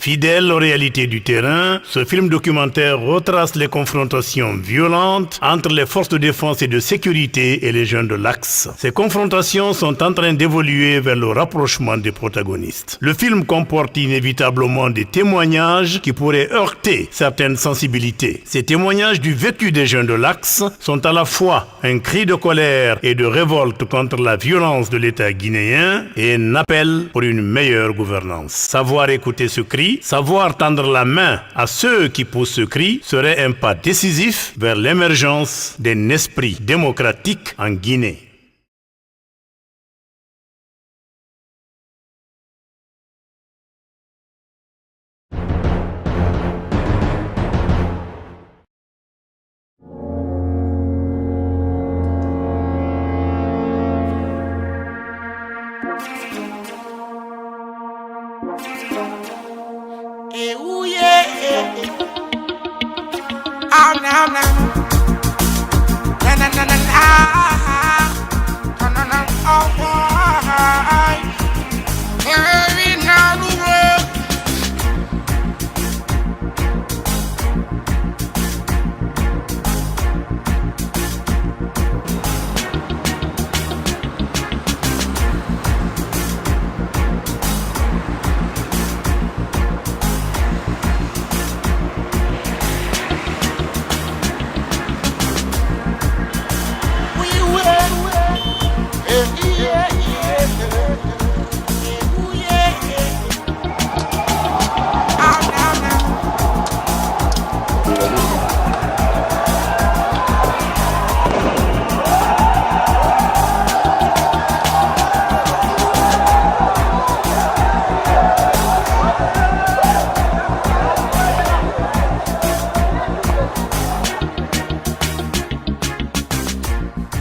Fidèle aux réalités du terrain, ce film documentaire retrace les confrontations violentes entre les forces de défense et de sécurité et les jeunes de l'Axe. Ces confrontations sont en train d'évoluer vers le rapprochement des protagonistes. Le film comporte inévitablement des témoignages qui pourraient heurter certaines sensibilités. Ces témoignages du vécu des jeunes de l'Axe sont à la fois un cri de colère et de révolte contre la violence de l'État guinéen et un appel pour une meilleure gouvernance. Savoir écouter ce cri, savoir tendre la main à ceux qui poussent ce cri serait un pas décisif vers l'émergence d'un esprit démocratique en Guinée.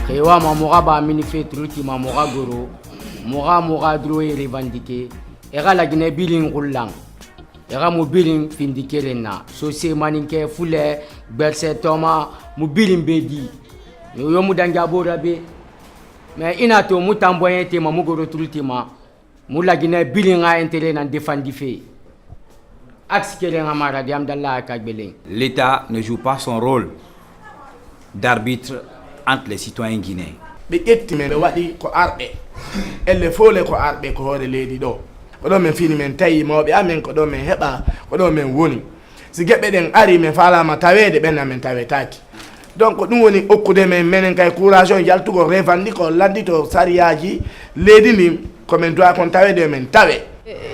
Ewa mamora ba minife truti mamora goro mora dro e revendiquer era la Guinée bilin roulant era mobilin findikelena so se maninke fule berse toma mobilin bedi yo mudanga borabe mais inato mutamboyen te mamugoro truti ma la Guinée bilin a intérêt nan défendre fait axe kelen amara diam dalla ka belin. L'État ne joue pas son rôle d'arbitre entre les citoyens guinéens. Be ƴetti men waɗi ko arɓe elle fole ko arɓe ko hoore leydi ɗo ko ɗo men fini men tawi mawɓe amen ko ɗo men heɓa ko ɗo men woni si geɓɓe ɗen ari men falama tawede ɓen amen tawetaki donc ɗum woni okkude men menen kay courage on yaltugo revendique o landito sariyaji leydi ndi komin doit kon tawede men tawe.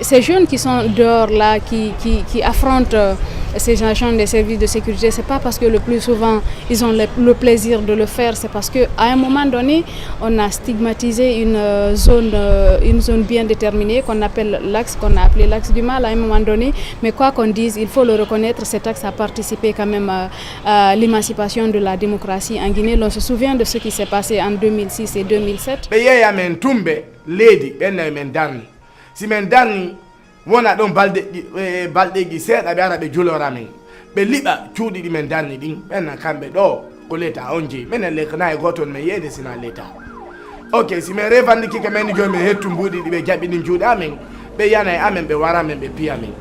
Ces jeunes qui sont dehors là, qui affrontent ces agents des services de sécurité, c'est pas parce que le plus souvent ils ont le plaisir de le faire, c'est parce qu'à un moment donné, on a stigmatisé une zone bien déterminée qu'on appelle l'axe, qu'on a appelé l'axe du mal à un moment donné. Mais quoi qu'on dise, il faut le reconnaître, cet axe a participé quand même à l'émancipation de la démocratie en Guinée. On se souvient de ce qui s'est passé en 2006 et 2007. Si men darni wona ɗon balɗeji seeɗa ɓe ara ɓe julora men ɓe liɓa cuuɗi ɗi men darni ɗin ɓenna kamɓe ɗo ko l'état on jeeyi minen lekna e goton men yeyde sina l'état ok si min revendikike men joni min hettu mbuuɗi ɗi ɓe jaɓi ɗin juuɗe amen ɓe yana e amen ɓe wara men ɓe piya men.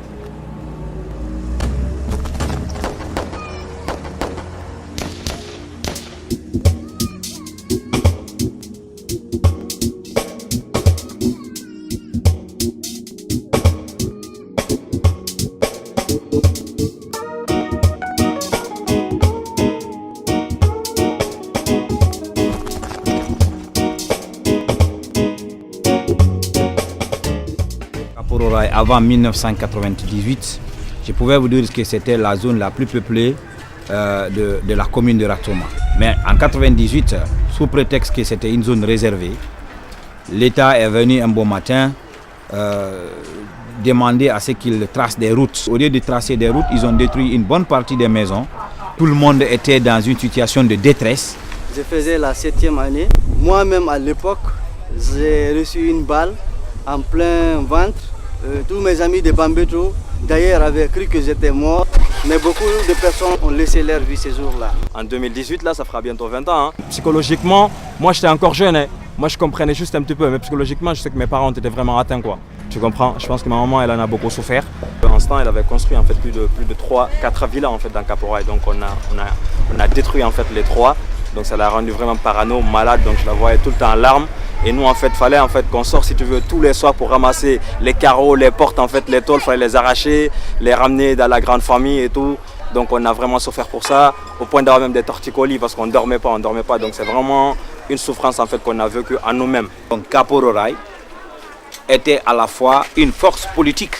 Avant 1998, je pouvais vous dire que c'était la zone la plus peuplée de la commune de Ratoma. Mais en 1998, sous prétexte que c'était une zone réservée, l'État est venu un beau matin demander à ce qu'ils tracent des routes. Au lieu de tracer des routes, ils ont détruit une bonne partie des maisons. Tout le monde était dans une situation de détresse. Je faisais la 7e année. Moi-même à l'époque, j'ai reçu une balle en plein ventre. Tous mes amis de Bambeto, d'ailleurs, avaient cru que j'étais mort. Mais beaucoup de personnes ont laissé leur vie ces jours-là. En 2018, là, ça fera bientôt 20 ans. Hein. Psychologiquement, moi, j'étais encore jeune. Hein. Moi, je comprenais juste un petit peu. Mais psychologiquement, je sais que mes parents étaient vraiment atteints, quoi. Tu comprends? Je pense que ma maman, elle en a beaucoup souffert. Pour l'instant, elle avait construit en fait plus de 3-4 villas en fait dans Caporal. Donc on a détruit en fait les 3. Donc ça l'a rendu vraiment parano, malade. Donc je la voyais tout le temps en larmes. Et nous en fait, fallait en fait qu'on sorte si tu veux tous les soirs pour ramasser les carreaux, les portes en fait, les tôles, fallait les arracher, les ramener dans la grande famille et tout. Donc on a vraiment souffert pour ça, au point d'avoir même des torticolis parce qu'on ne dormait pas. Donc c'est vraiment une souffrance en fait qu'on a vécue en nous-mêmes. Donc Caporal était à la fois une force politique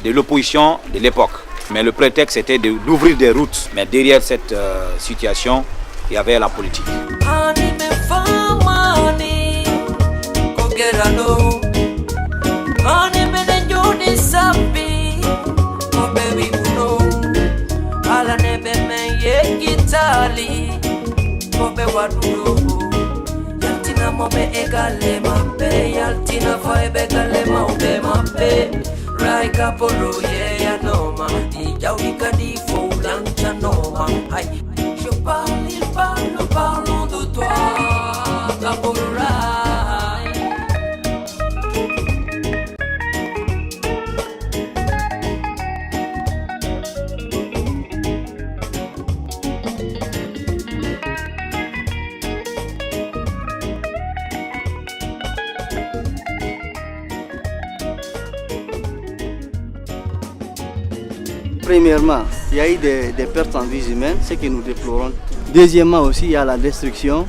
de l'opposition de l'époque. Mais le prétexte était d'ouvrir des routes. Mais derrière cette situation, il y avait la politique. Mobe egale mape, yaltina vibe egale maube mape. Rai Caporo ye ya noma, di jaurika di fo lancha noma. Aïe, je parle, nous parlons de toi, Caporo Rai. Premièrement, il y a eu des pertes en vies humaines, ce que nous déplorons. Deuxièmement aussi, il y a la destruction.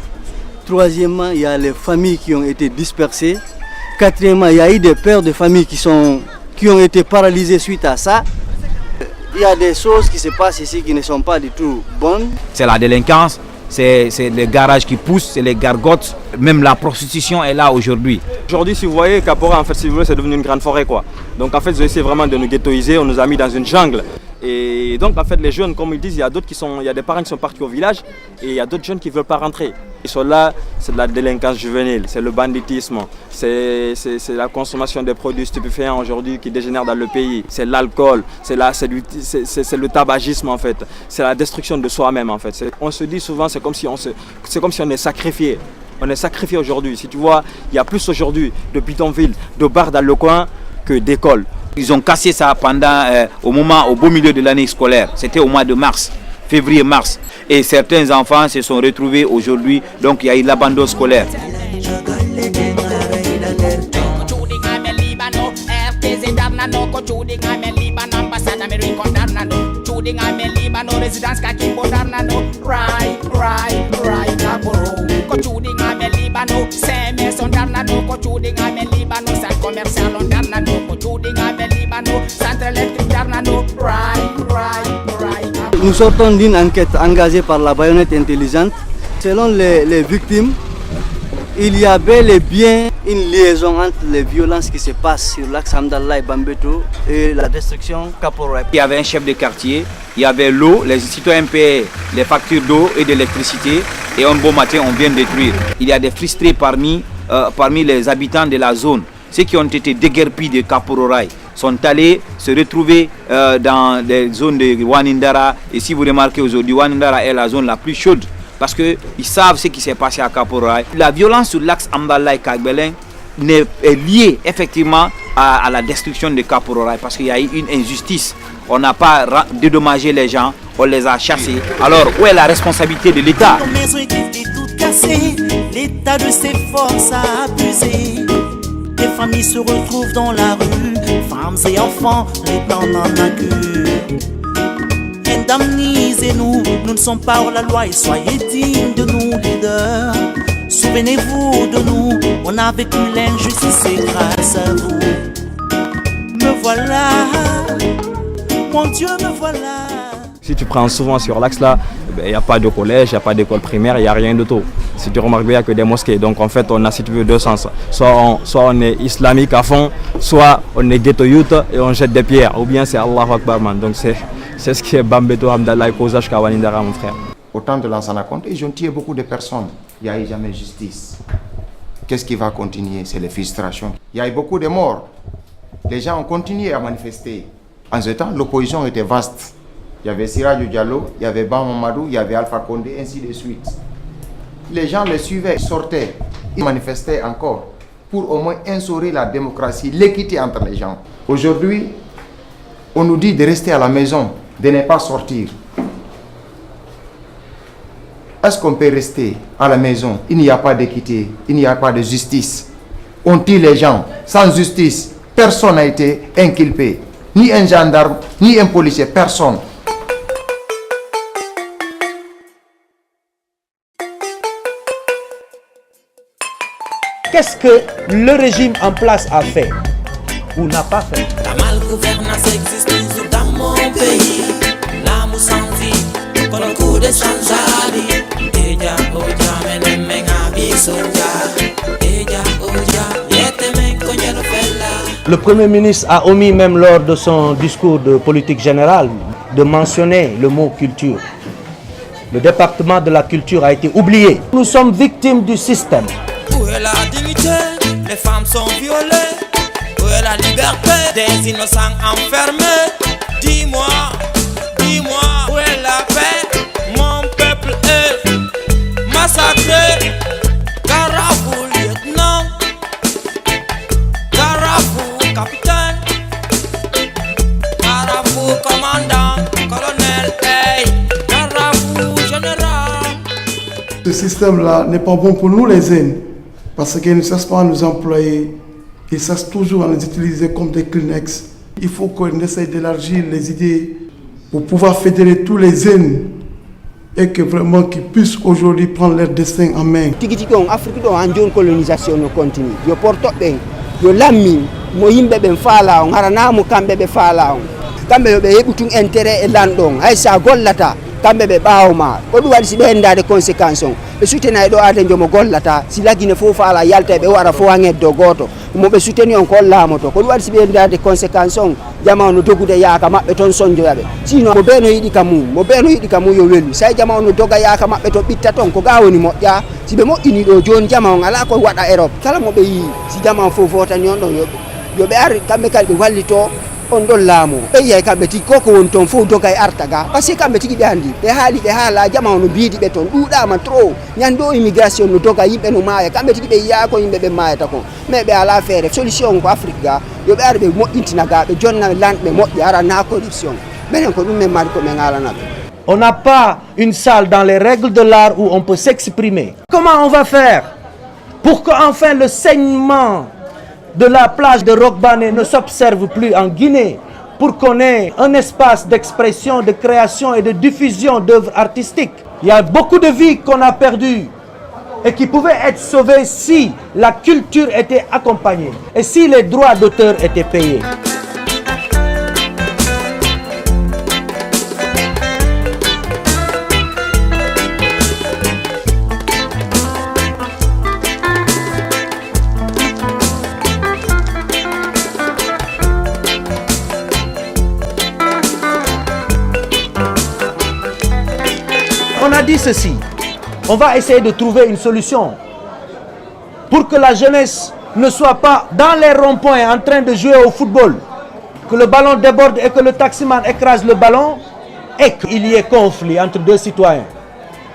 Troisièmement, il y a les familles qui ont été dispersées. Quatrièmement, il y a eu des pères de famille qui ont été paralysés suite à ça. Il y a des choses qui se passent ici qui ne sont pas du tout bonnes. C'est la délinquance, c'est les garages qui poussent, c'est les gargotes. Même la prostitution est là aujourd'hui. Aujourd'hui, si vous voyez, Caporal, en fait, si vous voulez, c'est devenu une grande forêt, quoi. Donc, en fait, ils ont essayé vraiment de nous ghettoiser, on nous a mis dans une jungle. Et donc, en fait, les jeunes, comme ils disent, il y a des parents qui sont partis au village et il y a d'autres jeunes qui ne veulent pas rentrer. Ils sont là, c'est de la délinquance juvénile, c'est le banditisme, c'est la consommation des produits stupéfiants aujourd'hui qui dégénère dans le pays. C'est l'alcool, c'est le tabagisme, en fait. C'est la destruction de soi-même, en fait. On se dit souvent, c'est comme si on est sacrifié. On est sacrifié aujourd'hui. Si tu vois, il y a plus aujourd'hui de bidonvilles, de bars dans le coin que d'écoles. Ils ont cassé ça pendant, au beau milieu de l'année scolaire. C'était au mois de mars, février-mars. Et certains enfants se sont retrouvés aujourd'hui, donc il y a eu l'abandon scolaire. Nous sortons d'une enquête engagée par la baïonnette intelligente. Selon les victimes, il y a bel et bien une liaison entre les violences qui se passent sur l'axe Hamdallah et Bambeto et la destruction Caporal. Il y avait un chef de quartier, il y avait l'eau, les citoyens payaient les factures d'eau et d'électricité et un beau matin on vient de détruire. Il y a des frustrés parmi les habitants de la zone. Ceux qui ont été déguerpis de Caporal sont allés se retrouver dans des zones de Wanindara. Et si vous remarquez aujourd'hui, Wanindara est la zone la plus chaude parce qu'ils savent ce qui s'est passé à Caporal. La violence sur l'axe Hamdallah et Kagbelin est liée effectivement à la destruction de Caporal parce qu'il y a eu une injustice. On n'a pas dédommagé les gens, on les a chassés. Alors où est la responsabilité de l'État? L'État de ses forces a abusé. Les familles se retrouvent dans la rue, femmes et enfants, l'État n'en a que. Indemnisez-nous, nous ne sommes pas hors la loi et soyez dignes de nous, leaders. Souvenez-vous de nous, on a vécu l'injustice et grâce à vous. Me voilà, mon Dieu, me voilà. Si tu prends souvent sur l'axe là, il n'y a pas de collège, il n'y a pas d'école primaire, il n'y a rien de tout. Si tu remarques bien, il n'y a que des mosquées. Donc en fait, on a, si tu veux, deux sens. Soit on est islamique à fond, soit on est ghetto youth et on jette des pierres. Ou bien c'est Allahu Akbar, man. Donc c'est ce qui est Bambeto, Hamdallah et Kozach Kawanindara, mon frère. Au temps de Lansana Conté, ils ont tué beaucoup de personnes. Il n'y a eu jamais justice. Qu'est-ce qui va continuer? C'est les frustrations. Il y a eu beaucoup de morts. Les gens ont continué à manifester. En ce temps, l'opposition était vaste. Il y avait Sirajou Diallo, il y avait Ban Mamadou, il y avait Alpha Condé, ainsi de suite. Les gens les suivaient, ils sortaient, ils manifestaient encore. pour au moins instaurer la démocratie, l'équité entre les gens. Aujourd'hui, on nous dit de rester à la maison, de ne pas sortir. Est-ce qu'on peut rester à la maison? Il n'y a pas d'équité, il n'y a pas de justice. On tue les gens sans justice. Personne n'a été inculpé. Ni un gendarme, ni un policier, personne. Qu'est-ce que le régime en place a fait ou n'a pas fait? La malgouvernance existe toujours dans mon pays. L'amour sans vie, pour le coup de sans-ali. Eja, oja, menem, abisoja. Eja, oja, yetemen, konyelo fella. Le Premier ministre a omis même lors de son discours de politique générale de mentionner le mot culture. Le département de la culture a été oublié. Nous sommes victimes du système. Où est la dignité? Les femmes sont violées. Où est la liberté des innocents enfermés? Dis-moi, dis-moi, où est la paix? Mon peuple est massacré. Carafou, lieutenant. Carafou, capitaine. Carafou, commandant. Colonel, hey. Carafou, général. Ce système-là n'est pas bon pour nous les jeunes. Parce qu'ils ne cessent pas à nous employer, ils cessent toujours à nous utiliser comme des Kleenex. Il faut qu'on essaye d'élargir les idées pour pouvoir fédérer tous les jeunes et que vraiment qu'ils puissent aujourd'hui prendre leur destin en main. Afrique a une colonisation continue. Yo porto ben, yo lami, mo yimbe ben fala on harana mo kambe be fala on. Kambe be hebutu intérêt e landon, ay sa gollata. Kambe be baawma o du wadi si be ndade conséquence on be soutenay do ade jomo gollata si lagine fo faala yalta be wara fo ngeddo goto mo be souteni on ko lamoto ko du wadi si be ndade conséquence on jama no dogude yaaka mabbe ton sonjo yabe sino mo beno yidi kamu yo welu say jama no doga yaaka mabbe to bitta ton ko gawoni modja si be modini do jon jama on ala ko wada Europe kala mo be yi si jama fo vota nyon don yo be ar kambe kalbe wallito on don laamu be yey kambe ti koko won ton fo doga e artaga parce que kambe tigi be andi be haala jama no biidi be ton duudama trop nyando immigration no doga yimbe no maaya kambe tigi be yaa ko yimbe be maayata ko mais be ala fere solution ko Afrique ga yo be arbe mo'intina ga be jonna landbe mo'di ara na corruption benen ko dum me mari ko me ngala na. On n'a pas une salle dans les règles de l'art où on peut s'exprimer. Comment on va faire pour que enfin le saignement de la plage de Rokbané ne s'observe plus en Guinée, pour qu'on ait un espace d'expression, de création et de diffusion d'œuvres artistiques? Il y a beaucoup de vies qu'on a perdues et qui pouvaient être sauvées si la culture était accompagnée et si les droits d'auteur étaient payés. On a dit ceci, on va essayer de trouver une solution pour que la jeunesse ne soit pas dans les ronds-points en train de jouer au football, que le ballon déborde et que le taximan écrase le ballon et qu'il y ait conflit entre deux citoyens.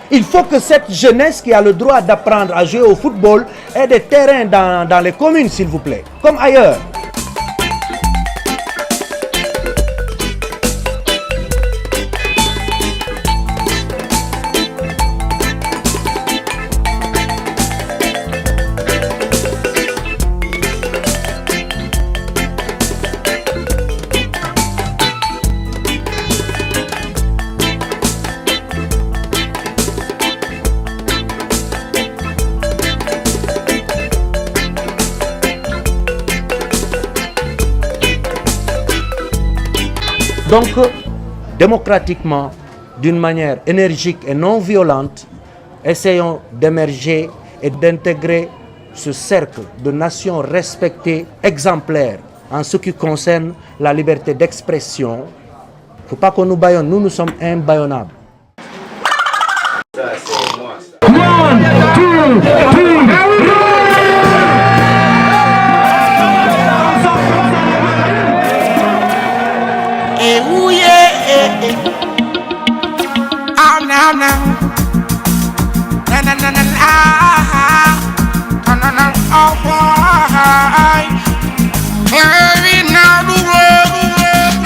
Il faut que cette jeunesse qui a le droit d'apprendre à jouer au football ait des terrains dans les communes, s'il vous plaît, comme ailleurs. Donc, démocratiquement, d'une manière énergique et non violente, essayons d'émerger et d'intégrer ce cercle de nations respectées, exemplaires, en ce qui concerne la liberté d'expression. Il ne faut pas qu'on nous bâillonne, nous sommes imbaillonnables. Ça, c'est moi, ça. 1, 2, 3. Oh, boy.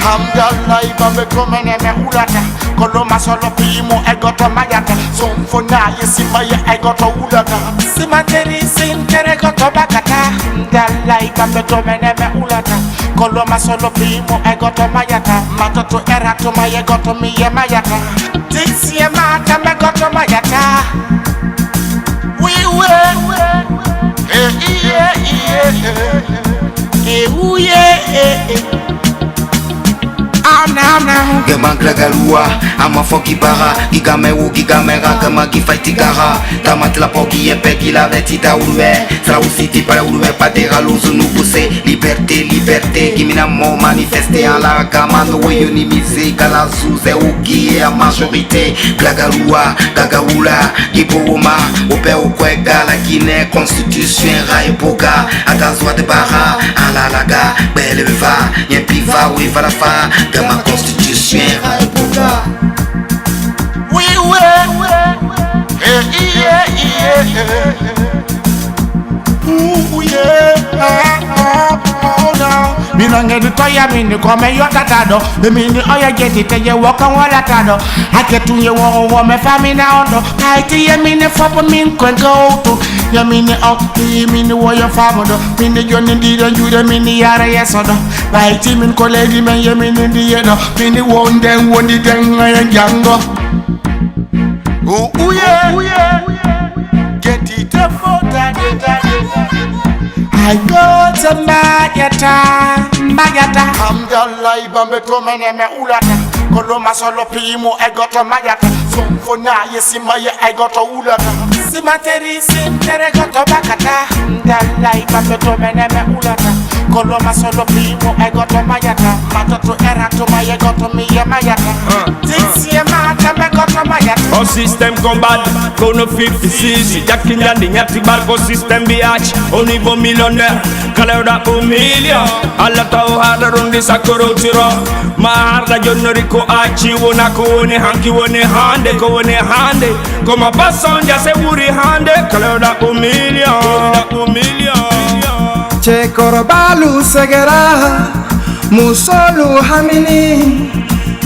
Hamdallah babe komene me ulata koloma solo pimo egoto mayata somfona yesima ye egoto ulata simateri sintere goto bakata Hamdallah babe komene me ulata koloma solo pimo egoto mayata matoto erato maye goto miye mayata tixie mata me goto mayata we Gema glagalua, ama foki bara, gigamewu gigamera, gama gifaiti gara, tamat la poki epe gila veti da urwe, sra usiti para urwe patera luzu nu pousse, liberté, liberté, gimina mo manifester en la gama no weyonimise, kala zuze uki a majorité, glagalua, gagaula, gibouma, ope ukwega la Guinée, constitution ra epoga, agazwa de bara, alalaga, belle va, yen piva, oui va la fa, gama constitution ra epoga. We Minange du toya mini kome yo tatado mini oya jeti te ye waka wala tado aketu ye wo me famina ondo kaiti ye mini fopo min kwengo to ye mini okti mini wo yo famodo mini joni ndido jude mini yara yesodo kaiti min ko lady men ye mini ndiyedo mini wonden wondi den ye jango get it for that I go to Mayata Hamdallah bambe to mene me ulata koloma solo pimo egoto mayata somfona yesima ye egoto ulata simateri sintere goto bakata Hamdallah bambe to mene me ulata koloma solo pimo egoto mayata matoto erato maye goto miye mayata tixie mata me goto mayata au système combat kono 56 yakinya nyati barko système biach au niveau millionnaire kalera au million alla taw hada rundi sakoro tiro ma harda jonnori ko achi wona ko woni hanki woni hande ko woni hande koma basonja se wuri hande kalera au million che korobalu segera musolu hamini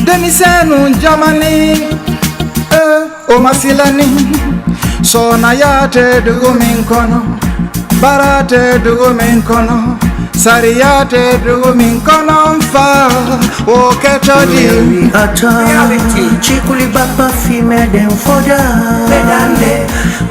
demisenu jamani o masilani sona yate dugumin kono barate dugumin kono sariyate dugumin kono fa o ketodi reality chikuli baba fime dem foda bedande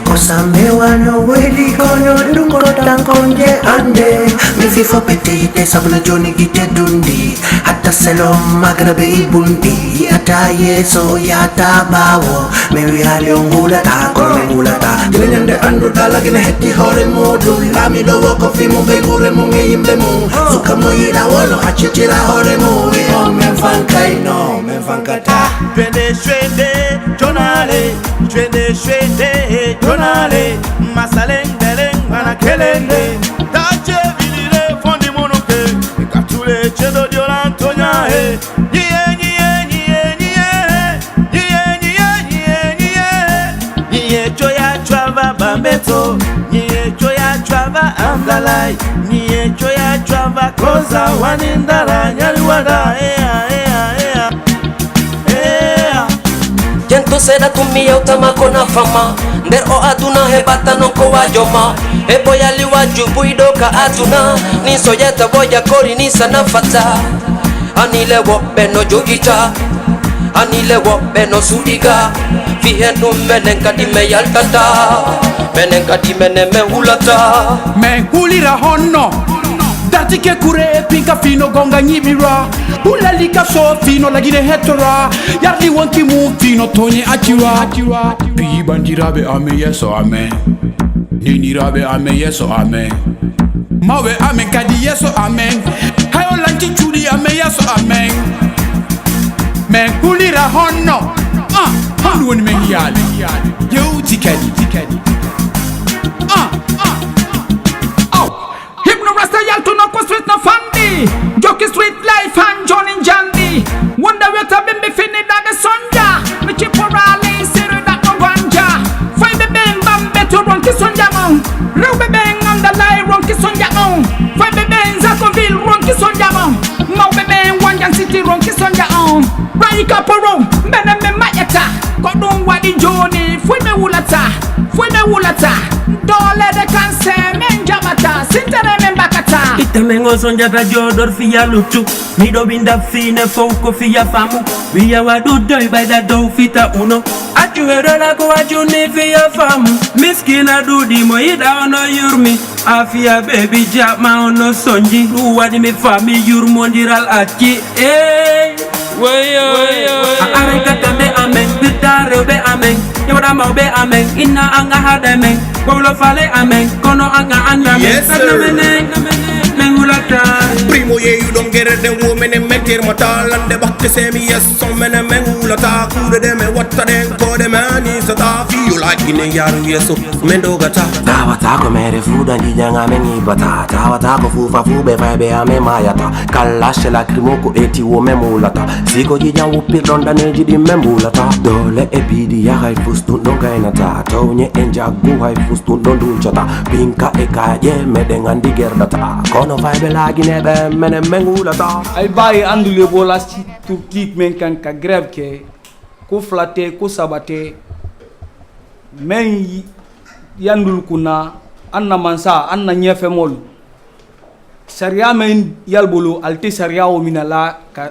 kosamewa no wedi kono duko tankonje ande mi fifo petite sabuna joni gite dundi hatta selo magrabe ibundi ata yeso yata bawo me wiari ongula ta kono ngula ta dilende andu dalagine heti hore modu lami do woko fimu begure mu ngimbe mu suka moyira wolo hachitira hore mu o men fankai no men fankata twende shwede tonale twende shwede tonale masalengele mana kelele tache bilire fondi monoke katule chedo diolantonya he choya chava bambeto nye choya chava amlalai nye choya chava koza wanindara nyaliwada Jento será tu mi autamako na fama nder o aduna hebata non ko wajoma e boya liwaju buido ka atuna ni soyeta boya kori ni sanafata anile wo beno jogita anile wo beno sudiga fihendu menenka di me yaltata menenka di mene me hulata me hulira honno dati ke kure pinka fino gonga nyibira ulalika so fino lagine hetora yarli wonki mu fino tonye achira pi bandirabe ame yeso ame ninirabe ame yeso ame mawe ame kadi yeso ame hayo lanti chudi ame yeso ame me hulira honno Handu woni men yali yo tikadi Hypno rasta yal to no street no fandi Jockey street life and Johnny Jandy Wonder what I been fini da the sonja Me chiporali siru da no ganja Find the bang bam beto ronki sonja mo Rube bang on the line ronki sonja mo Raika poro mene me mayata kodun wadi joni fuime wulata dole de kanse men jamata sintere men bakata Itamengo sonjata jodor fiya lutu mido binda fine foko fiya famu wiya wadu doy bayda do fita uno atu herala ko ajuni fiya famu miskina dudi mo ida ono yurmi afia baby jama ono sonji wadi me fami yurmondiral achi Arangata be amen, bitare be amen, yoda mo be amen, inna anga hadamen, bolo fale amen, kono anga anda men, mengulata. Primo ye you don't get it, the woman and make it mortal and the back to say me yes, some men and mengulata, cool them and what are them, call the man is a taffy, you like in a yaru yes, mendogata. Tawatako mere food and dijanga mengi bata, tawatako fufa fube vibe ame mayata, kalashe la krimoko eti wo memulata. Siko jija wupi ronda neji di membulata Dole ebidi ya hai fustu nonga inata Taunye enja gu hai fustu nondu chata Pinka eka ye medengan di gerdata Kono vibe lagi nebe mene mengulata Ay bayi andule bola si turkik men kan ka grève ke Ko flate, ko sabate Men yandul kuna Anna mansa, anna nyefe mol Sharia men yalbolo alte sharia o minala ka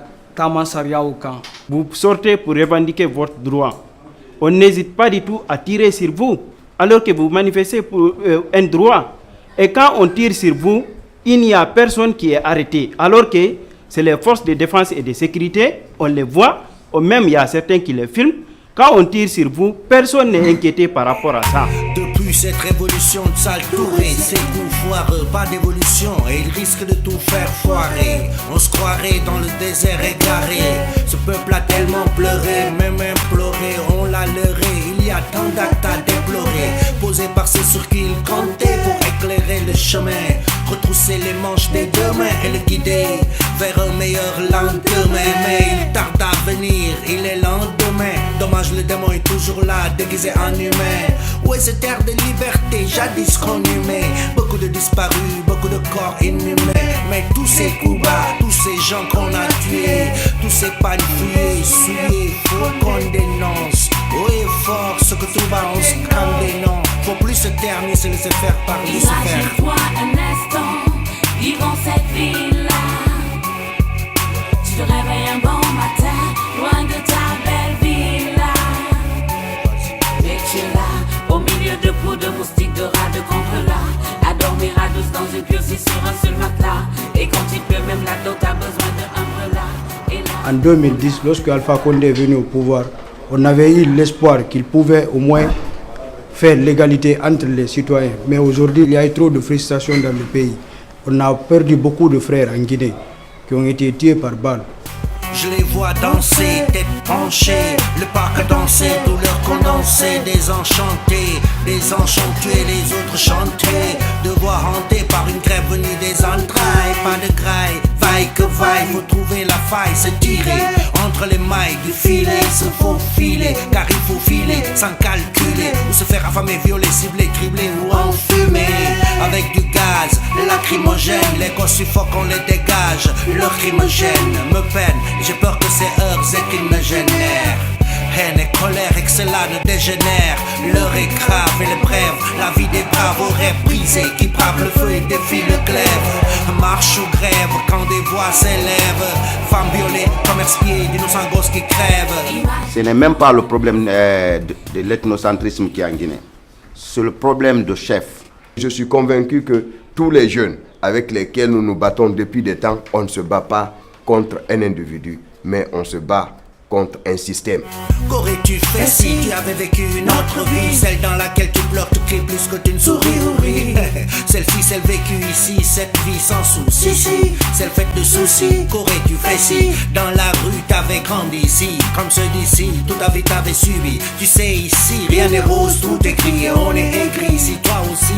Vous sortez pour revendiquer votre droit. On n'hésite pas du tout à tirer sur vous, alors que vous manifestez pour un droit. Et quand on tire sur vous, il n'y a personne qui est arrêté. Alors que c'est les forces de défense et de sécurité, on les voit, ou même il y a certains qui les filment. Quand on tire sur vous, personne n'est inquiété par rapport à ça. Depuis cette révolution de sale tourée, c'est coup foireux, pas d'évolution, et il risque de tout faire foirer. On se croirait dans le désert égaré. Ce peuple a tellement pleuré, même imploré, on l'a leurré. Il y a tant d'actes à déplorer, posés par ceux sur qui il comptait pour éclairer le chemin, retrousser les manches des deux mains et le guider vers un meilleur lendemain. Mais il tarde à venir, il est lendemain. Dommage, le démon est toujours là, déguisé en humain. Où est cette terre de liberté, jadis conhumée? Beaucoup de disparus, beaucoup de corps inhumés. Mais tous ces coups bas, tous ces gens qu'on a tués, tous ces panouillés, souillés, faut qu'on dénonce. Haut et fort, ce que tout va, on se crame des noms. Faut plus se taire, ni se laisser faire par Lucifer. Imagine-toi un instant, vivant cette ville-là. Tu te réveilles un bon matin, loin de ta belle villa. Et tu es là, au milieu de poux, de moustiques, de rats, de contrelats, à dormir à douce dans une piocie sur un seul matelas. Et quand il pleut, même là-dedans, t'as besoin d'un umbrella. En 2010, lorsque Alpha Condé est venu au pouvoir, on avait eu l'espoir qu'il pouvait au moins faire l'égalité entre les citoyens. Mais aujourd'hui, il y a eu trop de frustration dans le pays. On a perdu beaucoup de frères en Guinée qui ont été tués par balles. Je les vois danser, tête penchée, le parc a dansé, douleur condensée, désenchantés, désenchantés, les autres chanter, de voix hantées par une grève venue des entrailles, pas de graille, vaille que vaille, faut trouver la faille, se tirer entre les mailles du filet, se faufiler, car il faut filer sans calculer, ou se faire affamer, violer, cibler, cribler ou enfumer, avec du gaz, lacrymogène, les gosses suffoquent, on les dégage, leur crime gêne, me peine. J'ai peur que ces heures et qu'ils me génèrent haine et colère et que cela ne dégénère. L'heure est grave et l'épreuve, la vie des braves aurait brisé, qui brave le feu et défie le glaive. Marche ou grève quand des voix s'élèvent, femmes violées, commerce pieds, d'innocents gosses qui crèvent. Ce n'est même pas le problème de l'ethnocentrisme qui est en Guinée, c'est le problème de chef. Je suis convaincu que tous les jeunes avec lesquels nous nous battons depuis des temps, on ne se bat pas contre un individu, mais on se bat contre un système. Qu'aurais-tu fait si tu avais vécu une autre vie, celle dans laquelle tu pleures, tu cries plus que tu ne souris ou ris. Celle-ci, celle vécue ici, cette vie sans souci, celle faite de soucis. Qu'aurais-tu fait si dans la rue t'avais grandi ici, comme ceux d'ici, toute ta vie t'avais subi. Tu sais ici, rien n'est rose, tout est gris et on est aigri. Si toi aussi,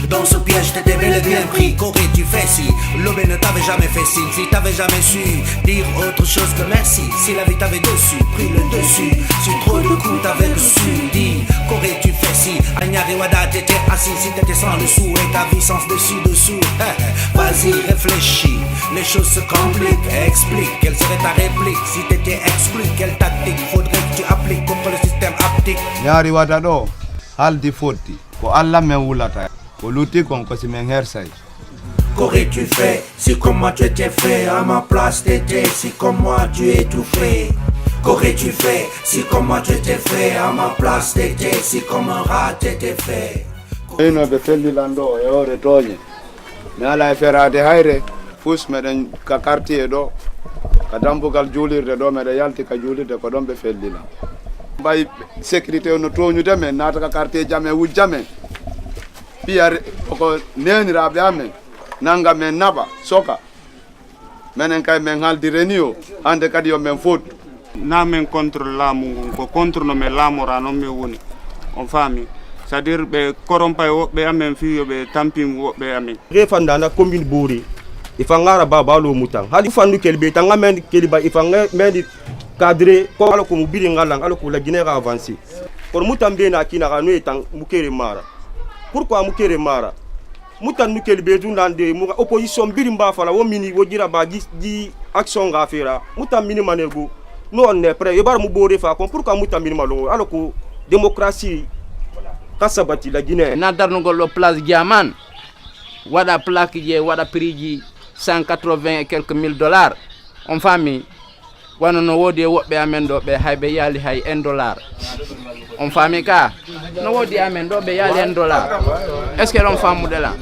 dans ce piège t'étais bel et bien pris, qu'aurais-tu fait si l'aube ne t'avait jamais fait signe, si t'avais jamais su dire autre chose que merci, si la vie t'avait dessus, pris le dessus, si trop de coups t'avais reçu, dis, qu'aurais-tu fait ici. Agnari Wada, t'étais assis si t'étais sans le sou et ta vie sans dessus-dessous. Vas-y, réfléchis, les choses se compliquent. Explique, quelle serait ta réplique si t'étais exclu? Quelle tactique faudrait que tu appliques contre le système haptique? Nyari Wada do, haldi foti, ko alla men wulata, ko luti kon ko si men hersay. Qu'aurais-tu fait si comme moi tu étais fait? À ma place t'étais, si comme moi tu étouffais. Qu'aurais-tu fait si comme moi tu étais fait? À ma place t'étais, si comme un rat t'étais fait. Eno be fellilando e ore toñe. Mi ala e ferade hayre, fus meɗen ka quartier ɗo, ka dambugal juulirde ɗo meɗen yalti ka juulirde ko ɗon ɓe fellila. Mbay sécurité no toñude men, naata ka quartier jam e wujja men. Piya ko neniraɓe amen, nanga men naɓa, soka. Menen kay men haldireni o, hande kadi yo men fotu. Na men contre laamu ko contre no men laamora noon mi woni, on faami. C'est-à-dire ɓe korompa e woɓɓe amen fiyo ɓe tampin woɓɓe amen. Refandana commune Bouri, ifangara babalo mutang. Hadi fandu kelbe tanga men keliba ifanga men cadre ko ala ko mubiri ngalang ala ko la Guinée avancer. Pour mutambe na kina kanu etang mukere mara. Pourquoi mukere mara? Mutan nu kelbe dundande mu opposition birimba fala wo mini wo dira ba di action ga fera. Mutam mini manego. Nous on est prêt. Yebar mu Bouri fa ko pourquoi mutam mini malo ala ko démocratie kasabati la Guinée. Nadarno gollo place Diamant. Wada plaque je wada prix ji 180 et quelques mille dollars. On famille. Wano no wodi wobbe amen do be haybe yali hay $1. On famille ka. No wodi amen do be yali $1. Est-ce que l'on famu de là?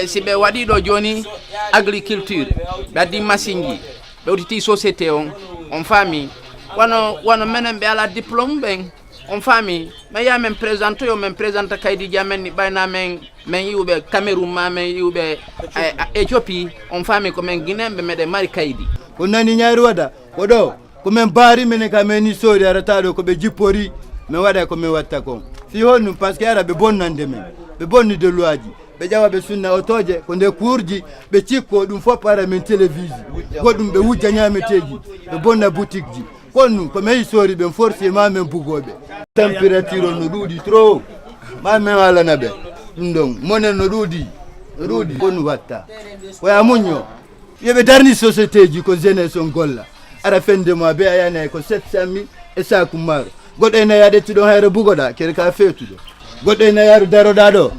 Si be wadi do joni agriculture, be di masingi, be uti société on famille. Wano menen be ala diplôme ben. On famille, mais ya men présente yo men présente kaydi jamen ni bayna men yube Cameroun ma men yube Éthiopie on famille ko men Guinée be mede mari kaydi ko nani Nyari Wada ko do ko men bari men ka men ni sori arata do ko be jippori men wada ko men watta ko fi honu parce que ara be bonnande men be bonni de loaji be jawa be sunna otoje ko nde kurji be cikko dum fo para men télévision godum be wujja nyameteji be bonna boutique ji konnu ko men sori be forcé ma men bugobe température no dudi trop ma men wala nabe ndong monen no dudi konu watta waya munyo yebe darni société ji ko jeunesse on golla ara fende mo be ayana ko 700.000 e sa kumar godde na yade tidon hayre bugoda kere ka fetudo godde na yaru daro dado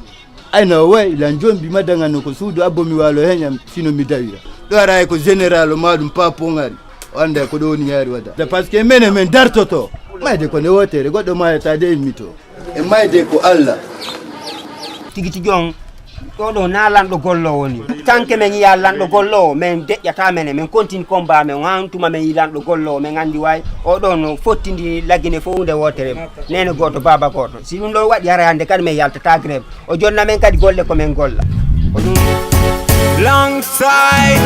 I know way la njombi madanga no ko suudu abomi walo henya sino mi dawira do ara ko général madum papo ngari ande ko do ni Nyari Wada parce que men dartoto mayde ko ne wotere goddo mayata de mito e mayde ko Allah tigi jon ko do na lando gollo woni tanke men ya lando gollo men deƴƴata men continue combat men wantuma men lando gollo men andi way o do no fottindi lagine fo hunde wotere nene goto baba goto si dum do wadi ara hande kadi men yaltata grève o jonna men kadi golle ko men golla long sight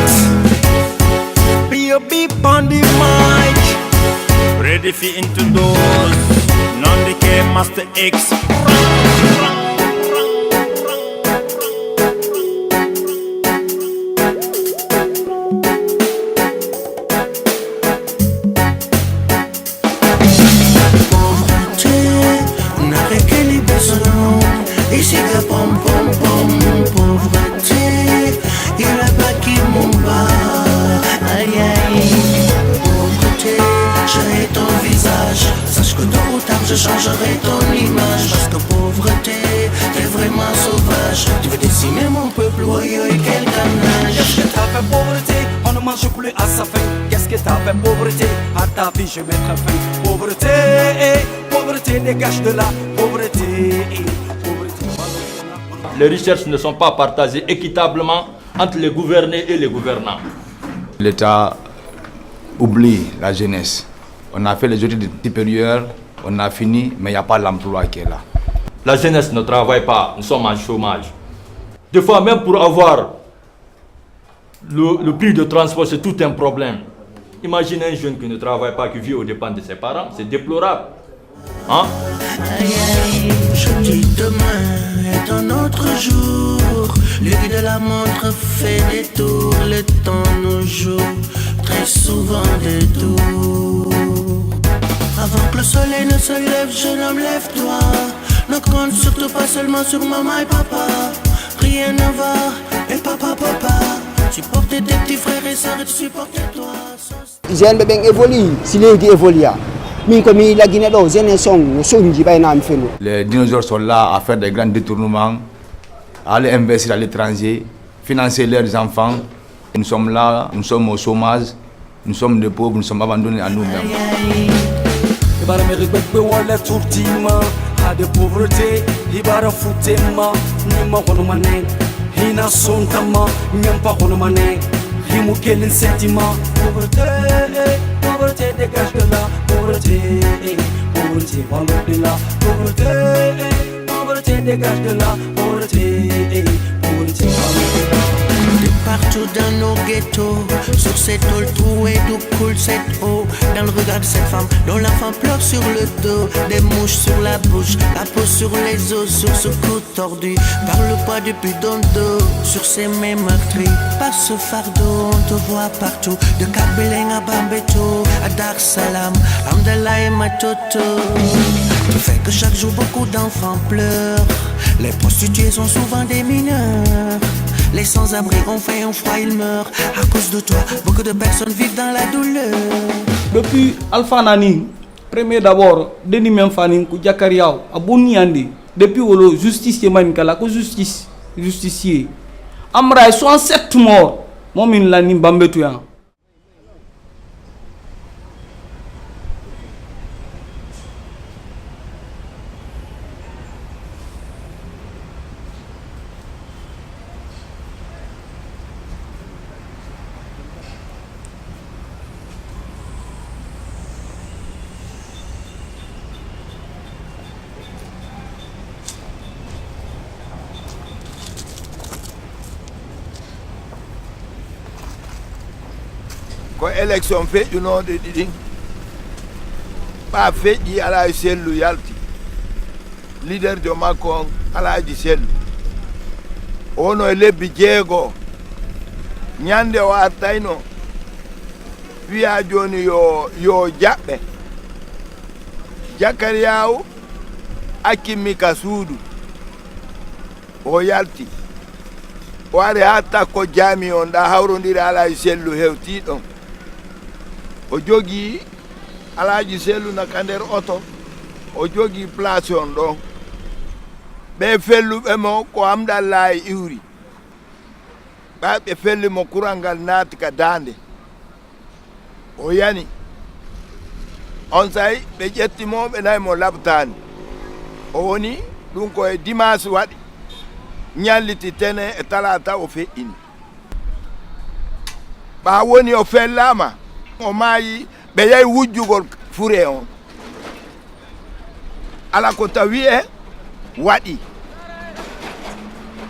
be a beep on the mic ready for into doors non de ke Master X Ici que pom pom pom pauvreté, il a pas qui m'en bat. Aïe aïe, pauvreté, j'ai ton visage. Sache que tôt ou tard je changerai ton image. Parce que pauvreté, t'es vraiment sauvage. Tu veux décimer mon peuple, oui, quel carnage. Qu'est-ce que t'as fait pauvreté? On ne mange plus à sa faim. Qu'est-ce que t'as fait pauvreté? À ta vie je mettrai fin. Pauvreté, pauvreté, dégage de la pauvreté. Les richesses ne sont pas partagées équitablement entre les gouvernés et les gouvernants. L'État oublie la jeunesse. On a fait les études supérieures, on a fini, mais il n'y a pas l'emploi qui est là. La jeunesse ne travaille pas, nous sommes en chômage. Des fois, même pour avoir le prix de transport, c'est tout un problème. Imaginez un jeune qui ne travaille pas, qui vit aux dépens de ses parents, c'est déplorable. Hein? Aïe aïe, je dis demain est un autre jour. L'œil de la montre fait des tours, le temps nous joue très souvent des tours. Avant que le soleil ne se lève, jeune homme, lève-toi. Ne compte surtout pas seulement sur maman et papa. Rien ne va, et papa. Supporter tes petits frères et sœurs et supporter toi. Jeune bébé évolue, si les évolue. Les dinosaures sont là à faire des grands détournements, à aller investir à l'étranger, financer leurs enfants. Nous sommes là, nous sommes au chômage, nous sommes des pauvres, nous sommes abandonnés à nous-mêmes. Pauvreté, dégage de là, pauvreté, vends-le de là, pauvreté, dégage de là, pauvreté, vends-le de là. De partout dans nos ghettos, sur cette tôle trouée d'où coule cette eau. Dans le regard de cette femme, dont l'enfant pleure sur le dos. Des mouches sur la bouche, la peau sur les os, sur ce cou tordu par le poids du bidon d'eau. Sur ces mêmes meurtris, par ce fardeau, on te voit partout. De Kabeleng à Bambeto, à Dar Salam, Amdallah et Matoto. Tu fais que chaque jour beaucoup d'enfants pleurent. Les prostituées sont souvent des mineurs. Les sans-abri ont fait un froid, ils meurent. À cause de toi, beaucoup de personnes vivent dans la douleur. Depuis Alpha Nani, premier d'abord, Denis Memfanin, Koujakariao, Abouni Andi, depuis le justicier Mankala, que justicier. Amra, 67 morts. Momin Lani Bambetouyan. Ko élection feƴƴuno ɗe ɗiɗin ɓa feƴƴi Alaji Sellu yalti leader jo makko on Alaji Sellu wono e lebbi 6 ñande o artayno wiya joni yo jaɓɓe Jakariyawu akkimmi ka suudu o yalti o ari ha takko jami on ɗa hawrodiri Alaji Sellu hewti ɗon o jogi Alaji Sellu naka nder oto o jogi place on ɗon ɓe felluɓe mo ko Amdallahi iwri ɓe felli mo kural ngal naati ka dande o yani on sayi ɓe ƴettimo ɓe nayi mo labtani o woni ɗum koye dimanche waɗi ñalliti tene e talata o feƴƴini ɓa woni o fellama o maayi ɓe yahi wujjugol fure on ala ko tawi e waɗi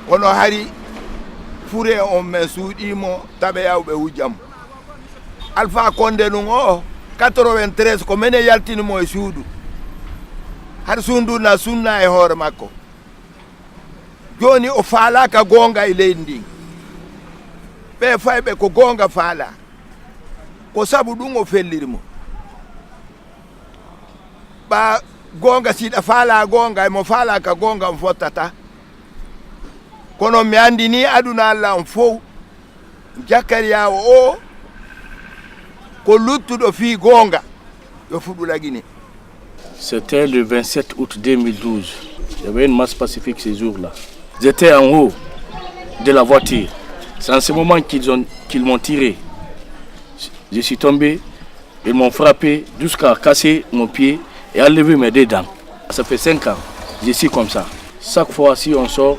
kono hari fure on men suuɗimo taɓe yawɓe wujjamo Alpha Condé ɗum o 93 ko mene yaltinimo e suudu har sunduna sunna e hoore makko joni o faalaka gonga e leydi ndin ɓe fayɓe ko gonga faala ko sabu ɗum o fellirimo ɓa gonga siɗa faala gonga emo faalaka gonga on fottata kono mi andi ni aduna Allah on fof Jakariyawo o ko luttuɗo fi gonga yo fuɗu lagine. C'était le 27 août 2012. Il y avait une marche pacifique ce jour-là. J'étais en haut de la voiture. C'est en ce moment qu'ils m'ont tiré. Je suis tombé, ils m'ont frappé jusqu'à casser mon pied et enlever mes 2 dents. Ça fait 5 ans, je suis comme ça. Chaque fois si on sort,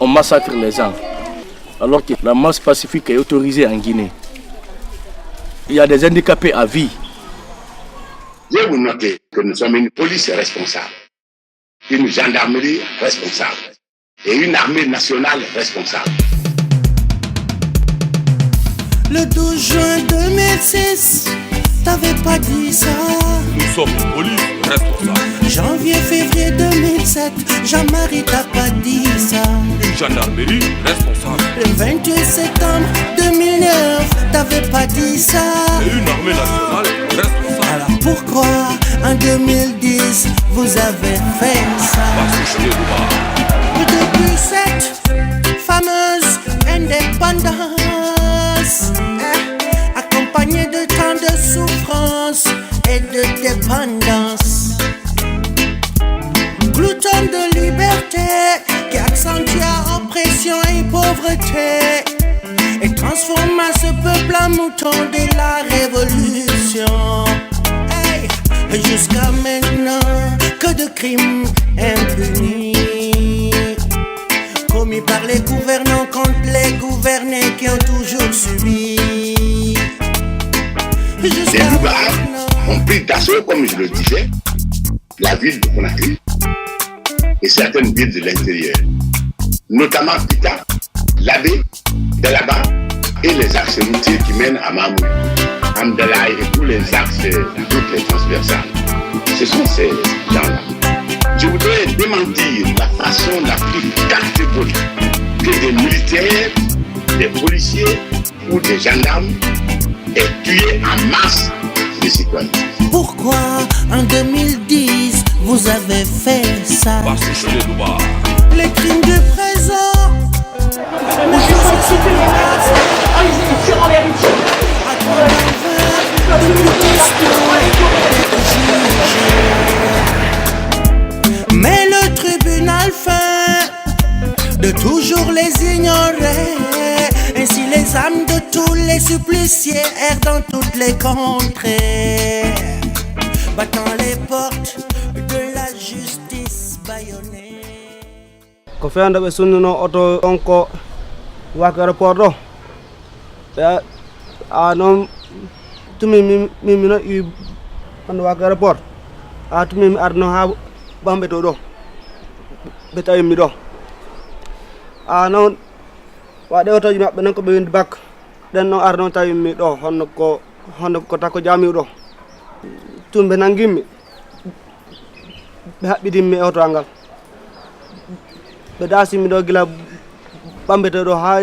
on massacre les gens. Alors que la marche pacifique est autorisée en Guinée. Il y a des handicapés à vie. Je vous noter que nous sommes une police responsable, une gendarmerie responsable et une armée nationale responsable. Le 12 juin 2006, t'avais pas dit ça. Nous sommes une police responsable. Janvier, février 2007, Jean-Marie t'a pas dit ça. Une gendarmerie responsable. Le 28 septembre 2009, t'avais pas dit ça. Et une armée nationale responsable. Alors pourquoi en 2010, vous avez fait ça. Depuis cette fameuse indépendance, accompagnée de tant de souffrance et de dépendance, glouton de liberté qui accentue oppression et pauvreté et transforma ce peuple en mouton de la révolution. Hey, jusqu'à maintenant, que de crimes impunis commis par les gouvernants contre les gouvernés qui ont toujours subi. Les Louba ont pris d'assaut, comme je le disais, la ville de Conakry et certaines villes de l'intérieur, notamment Pita, Labé, Dalaba et les axes routiers qui mènent à Mamou, Amdalaï et tous les axes, toutes les transversales. Ce sont ces gens-là. Je voudrais démentir la façon la plus catégorique que des militaires, des policiers ou des gendarmes aient tué en masse des citoyens. Pourquoi en 2010 vous avez fait ça? Les crimes du présent. Mais le tribunal fait de toujours les ignorer. Ainsi les âmes de tous les suppliciés errent dans toutes les contrées, battant les portes de la justice bâillonnée. Ko fewande ɓe sunnuno oto on ko waka rapport ɗo ɓe a noon tumi mino i hande waka rapport a tumi mi arno ha ɓamɓe to ɗo ɓe tawimi ɗo a noon waɗe otoji maɓɓe noon ko ɓe windi bac ɗen noon arno tawimi ɗo honno ko tako jamiu ɗo tun ɓe nanguimmi ɓe haɓɓidinmi e otoal ngal ɓe dasimi ɗo gila ɓambete ɗo ha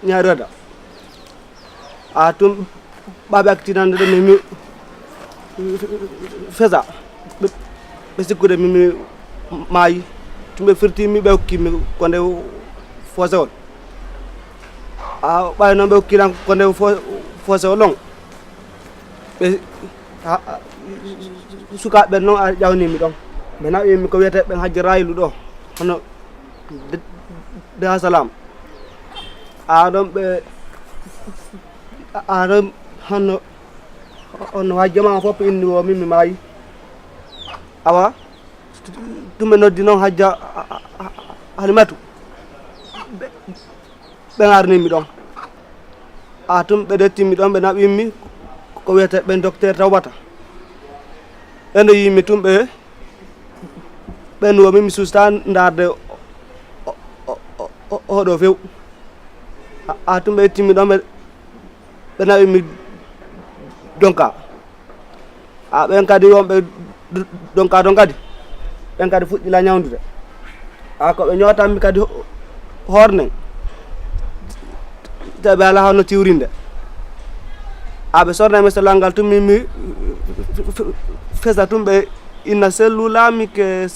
ñaari rada a tum ɓaɓe accident ɗo mimi fesa ɓe sikkude mimi maayi tum ɓe firtimi ɓe hokkimi ko nde fossé on a ɓay noon ɓe hokkiran ko nde fossé o long ɓe sukaɓe noon a ƴawnimi ɗon ɓe naɓimi ko wiyete ɓen hajji raylu ɗo hono de hasalam a ɗon ɓe a ɗon hono hajjama fof inni o min mi maayi awa ɗum ɓe noddi noon hajja halimatu ɓe arnimi ɗon a tum ɓe dettimi ɗon ɓe naɓimi ko wiyete ɓen docteur tawbata ɓe yimi tum ɓe ɓenduwo min mi susta darde oɗo few a tum ɓe ettimi ɗon ɓe nawimi donka a ɓen kadi wonɓe donka ɗon kadi ɓen kadi fuɗɗila ñawdude a ko ɓe ñotanmi kadi hornen te ɓe ala hono tiwrinde a ɓe sornami sellal ngal tum mimi fesa tum ɓe inna sellulamike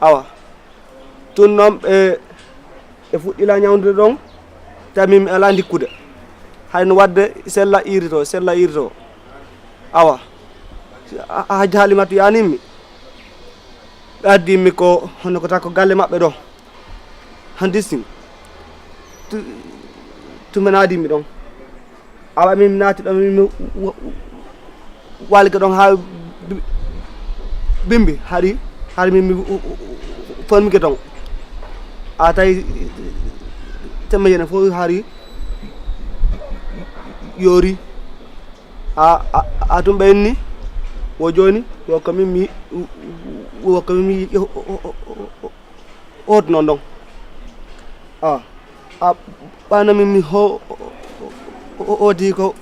awa tun noon ɓe fuɗɗila ñawdude ɗon tawi mi ala dikkude hayno wadde sella irito awa hajji halimatu yanimmi ɓe addimi ko hono ko tako galle maɓɓe ɗo handistin tumen adimi ɗon awa min naati ɗon mimi walike ɗon ha bimbi haɗi mimi fonmike ton a tawi temmejene fof haari yoori a tum ɓe enni wo joni wokko min hooti noon ɗon a ɓanamin mi hooti ko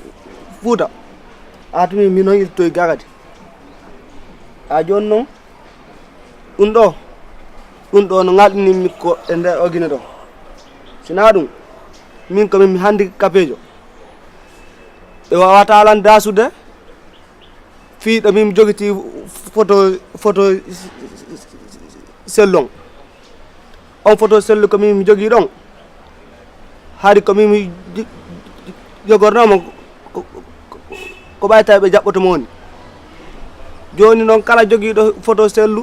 Fuuta a tumi min noon irtoye gagadi a joni noon ɗum ɗo no ŋalɗinimi ko e nder ogine ɗo sina ɗum min komin mi handi kapejo ɓe wawata alan dasude fii ɗo min jogiti photo sellon on photo sellu ko min jogii ɗon haari ko min jogornomo ko ɓayta ɓe jaɓɓoto mo woni joni noon kala jogiiɗo photo sellu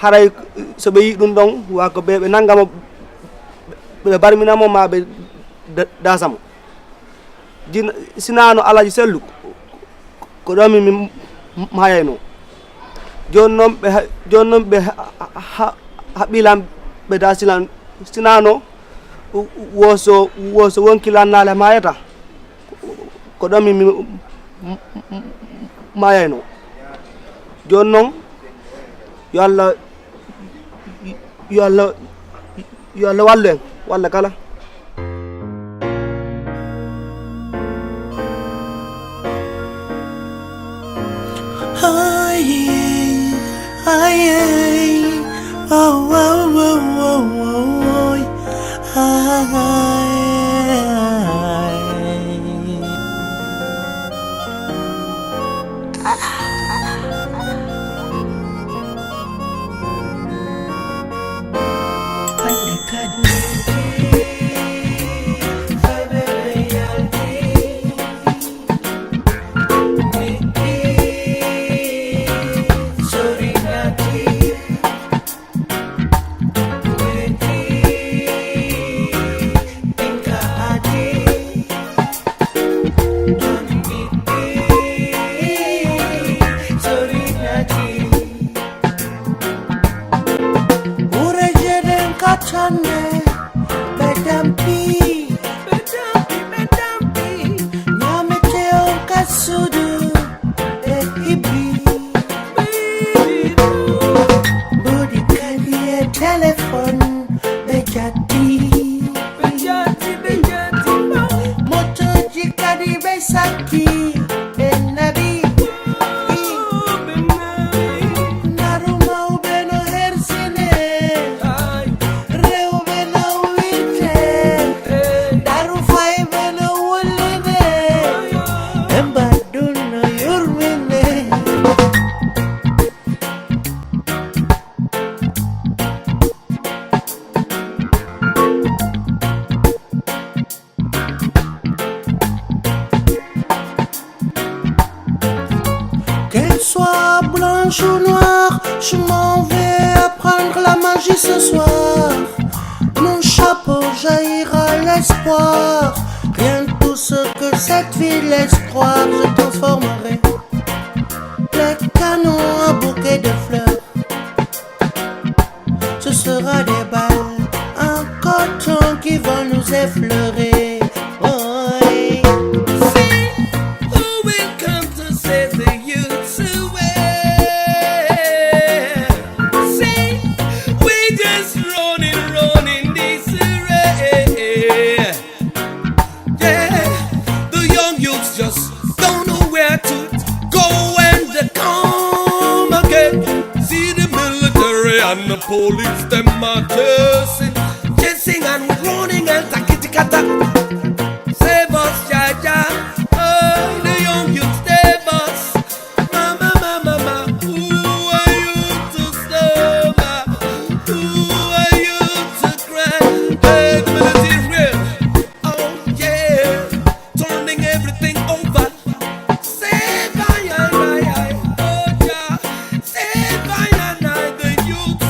haray so ɓe yi ɗum ɗon wa ko ɓe nanngamo ɓe barminamo ma ɓe dasamo sinano alaji sellu ko ɗon min mayayno joni noon ɓe haɓɓilan ɓe dasilan sinano woso wonkilannale mayata ko ɗon min mayayno joni noon yo Allah wallu en walla kala Je m'en vais apprendre la magie ce soir. Mon chapeau jaillira l'espoir. Rien de tout ce que cette ville laisse croire. Je transformerai les canons en bouquets de fleurs. Ce sera des balles en coton qui vont nous effleurer. Oh, hey. And the police them are chasing and running and takitikata. Save us, Jaja. Oh, the young youth, save us. Mama, mama, mama. Who are you to stop? Who are you to cry? Hey, the military is real. Oh yeah, turning everything over. Save I, oh yeah, save I, the youth.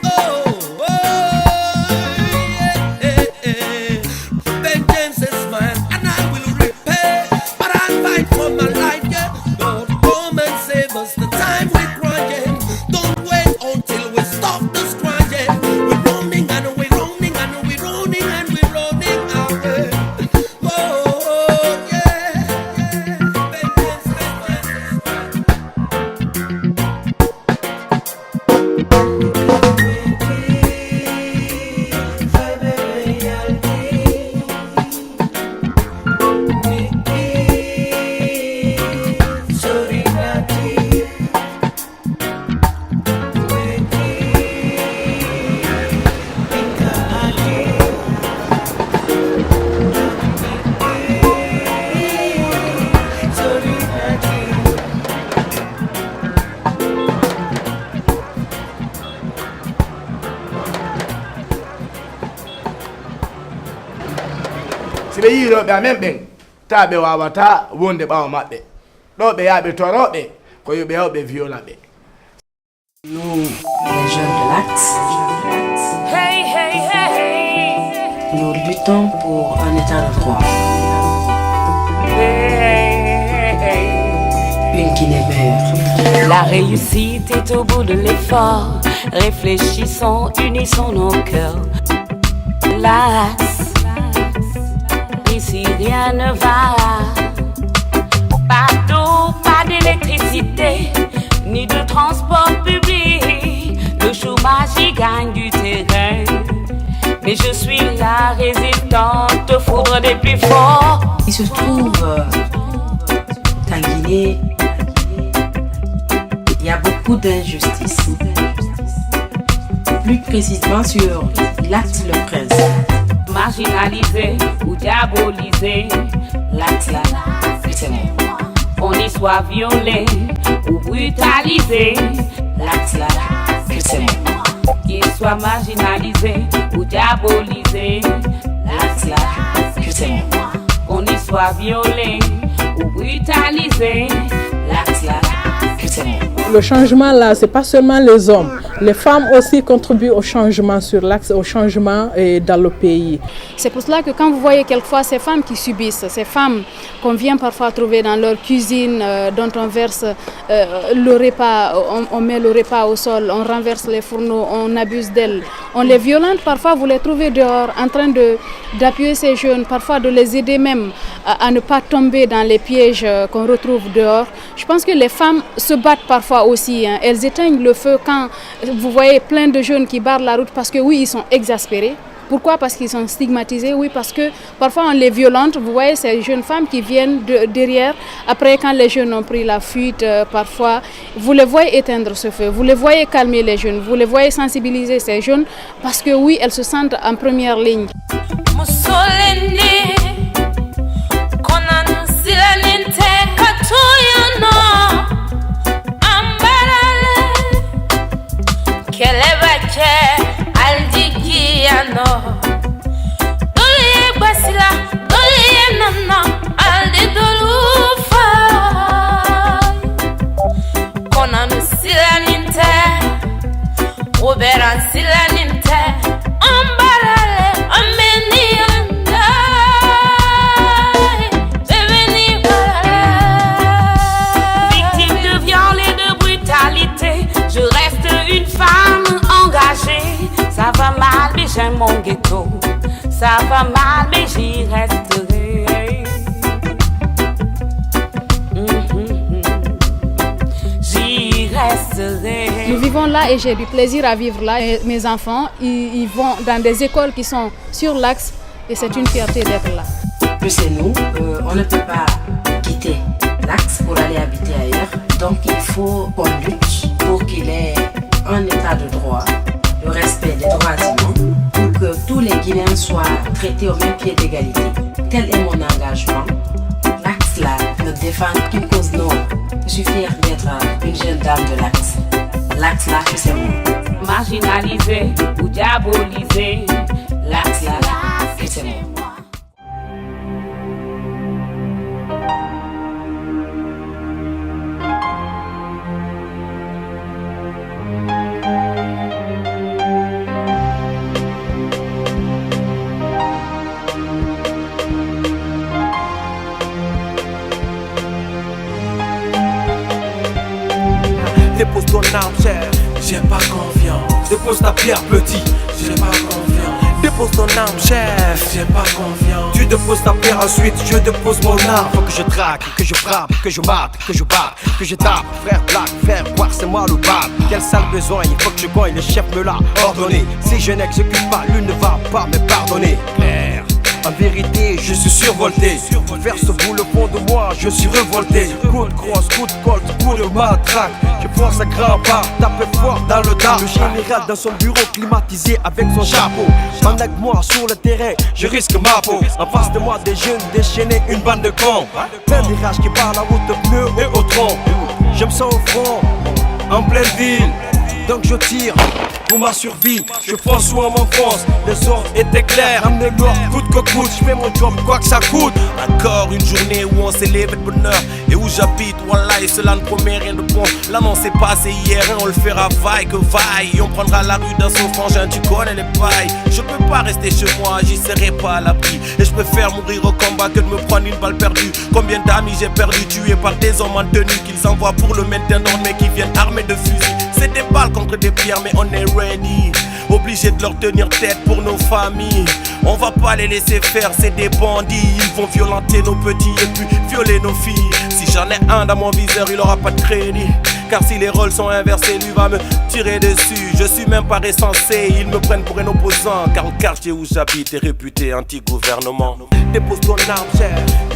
Oh, oh. ɗo ɓe amen ɓen ta ɓe wawata wonde ɓawo maɓɓe ɗo ɓe yaha ɓe toroɓe ko yo ɓe yaw ɓe viola ɓe. Nous, les jeunes de l'Axe, nous luttons pour un état de droit. Une Guinée meilleure. La réussite est au bout de l'effort. Réfléchissons, unissons nos cœurs. L'Axe, ici rien ne va. Pas d'eau, pas d'électricité, ni de transport public. Le chômage y gagne du terrain. Mais je suis la résistante aux foudres des plus forts. Il se trouve qu'en Guinée, il y a beaucoup d'injustices. Plus précisément sur l'Axe-le-Prince. Marginalisé ou diabolisé, l'Axe là, c'est moi. On y soit violé ou brutalisé, l'Axe là, c'est moi. Qu'il soit marginalisé ou diabolisé, l'Axe là, c'est moi. On y soit violé ou brutalisé, l'Axe là, c'est moi. Le changement là, c'est pas seulement les hommes. Les femmes aussi contribuent au changement sur l'Axe, au changement dans le pays. C'est pour cela que quand vous voyez quelquefois ces femmes qui subissent, ces femmes qu'on vient parfois trouver dans leur cuisine, dont on verse le repas, on met le repas au sol, on renverse les fourneaux, on abuse d'elles, on les violente, parfois vous les trouvez dehors en train d'appuyer ces jeunes, parfois de les aider même à ne pas tomber dans les pièges qu'on retrouve dehors. Je pense que les femmes se battent parfois aussi, hein. Elles éteignent le feu quand vous voyez plein de jeunes qui barrent la route parce que oui, ils sont exaspérés. Pourquoi? Parce qu'ils sont stigmatisés, oui, parce que parfois on les violente. Vous voyez ces jeunes femmes qui viennent derrière, après quand les jeunes ont pris la fuite, parfois, vous les voyez éteindre ce feu, vous les voyez calmer les jeunes, vous les voyez sensibiliser ces jeunes, parce que oui, elles se sentent en première ligne. Doliye basila, doliye nana, alde dolufa. Konan silaninte, Roberan silaninte, ambarale, ameni anda, deveni balale. Victime de viol et de brutalité, je reste une femme engagée. Ça va mal, mais j'aime mon ghetto. Ça va mal, mais j'y resterai. J'y resterai. Nous vivons là et j'ai du plaisir à vivre là. Et mes enfants, ils vont dans des écoles qui sont sur l'Axe et c'est une fierté d'être là. C'est nous, on ne peut pas quitter l'Axe pour aller habiter ailleurs. Donc il faut qu'on lutte pour qu'il ait un état de droit, le respect des droits humains, pour que tous les Guinéens soient traités au même pied d'égalité. Tel est mon engagement. L'Axe là ne défend qu'une cause noble. Je suis fière d'être une jeune dame de l'Axe. L'Axe là, c'est moi. Marginalisé ou diabolisé, l'Axe là, c'est moi. Dépose ton arme, chef, j'ai pas confiance. Dépose ta pierre, petit, j'ai pas confiance. Dépose ton arme, chef, j'ai pas confiance. Tu déposes ta pierre, ensuite je dépose mon arme. Faut que je traque, que je frappe, que je mate, que je batte, que je tape. Frère black, frère voir c'est moi le bad. Quel sale besoin, il faut que je gagne, le chef me l'a ordonné. Si je n'exécute pas, lui ne va pas me pardonner. Claire. En vérité, je suis survolté. Vers ce bout le fond de moi, je suis révolté. Coup de crosse, coup de colt, coup de matraque. Je force à grands pas, taper fort dans le tas. Le général dans son bureau climatisé avec son chapeau. Pendant que moi sur le terrain, je risque ma peau. En face de moi, des jeunes déchaînés, une bande de cons. Plein de rage qui parle la route de pneus et au tronc. Je me sens au front, en pleine ville. donc je tire pour ma survie. Je pense où on m'enfonce, les ordres étaient clairs. Ramenez-moi coûte que coûte, je fais mon job quoi que ça coûte. Encore une journée où on s'élève de bonheur et où j'habite, voilà, et cela ne promet rien de bon. Là non c'est passé hier, hein, on le fera vaille que vaille. On prendra la rue dans son frangin, tu connais les pailles. Je peux pas rester chez moi, j'y serai pas à l'abri. Et je préfère mourir au combat que de me prendre une balle perdue. Combien d'amis j'ai perdu, tués par des hommes en tenue qu'ils envoient pour le maintien d'ordre mais qui viennent armés de fusils. C'est des balles contre des pierres mais on est ready. Obligé de leur tenir tête pour nos familles. On va pas les laisser faire, c'est des bandits. Ils vont violenter nos petits et puis violer nos filles. Si j'en ai un dans mon viseur, il aura pas de crédit. Car si les rôles sont inversés, lui va me tirer dessus. Je suis même pas recensé, ils me prennent pour un opposant. Car le quartier où j'habite est réputé anti-gouvernement. Dépose ton arme, chef,